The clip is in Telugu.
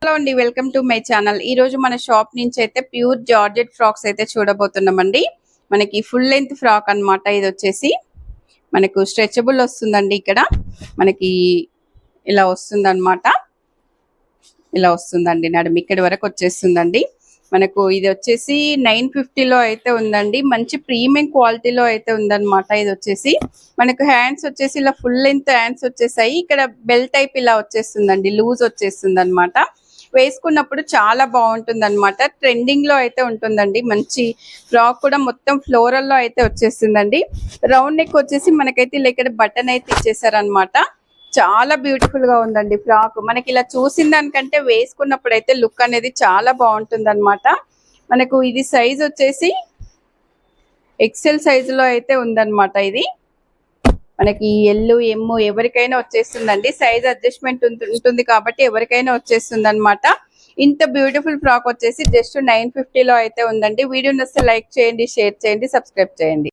హలో అండి, వెల్కమ్ టు మై ఛానల్. ఈ రోజు మన షాప్ నుంచి అయితే ప్యూర్ జార్జెట్ ఫ్రాక్స్ అయితే చూడబోతున్నామండి. మనకి ఫుల్ లెంత్ ఫ్రాక్ అన్నమాట. ఇది వచ్చేసి మనకు స్ట్రెచబుల్ వస్తుందండి. ఇక్కడ మనకి ఇలా వస్తుందన్నమాట. ఇలా వస్తుందండి, నడుము ఇక్కడి వరకు వచ్చేస్తుందండి. మనకు ఇది వచ్చేసి 950లో అయితే ఉందండి. మంచి ప్రీమియం క్వాలిటీలో అయితే ఉందన్నమాట. ఇది వచ్చేసి మనకు హ్యాండ్స్ వచ్చేసి ఇలా ఫుల్ లెంత్ హ్యాండ్స్ వచ్చేసాయి. ఇక్కడ బెల్ టైప్ ఇలా వచ్చేస్తుందండి, లూజ్ వచ్చేస్తుంది అనమాట. వేసుకున్నప్పుడు చాలా బాగుంటుంది అనమాట. ట్రెండింగ్ లో అయితే ఉంటుందండి. మంచి ఫ్రాక్ కూడా మొత్తం ఫ్లోరల్ లో అయితే వచ్చేస్తుందండి. రౌండ్ నెక్ వచ్చేసి మనకైతే ఇలా ఇక్కడ బటన్ అయితే ఇచ్చేసారనమాట. చాలా బ్యూటిఫుల్ గా ఉందండి ఫ్రాక్. మనకి ఇలా చూసిన దానికంటే వేసుకున్నప్పుడు అయితే లుక్ అనేది చాలా బాగుంటుంది అనమాట. మనకు ఇది సైజ్ వచ్చేసి ఎక్సెల్ సైజులో అయితే ఉందన్నమాట. ఇది మనకి ఎల్ ఎమ్ ఎవరికైనా వచ్చేస్తుందండి. సైజ్ అడ్జస్ట్మెంట్ ఉంటుంది కాబట్టి ఎవరికైనా వచ్చేస్తుంది అనమాట. ఇంత బ్యూటిఫుల్ ఫ్రాక్ వచ్చేసి జస్ట్ 950లో అయితే ఉందండి. వీడియో నచ్చితే లైక్ చేయండి, షేర్ చేయండి, సబ్స్క్రైబ్ చేయండి.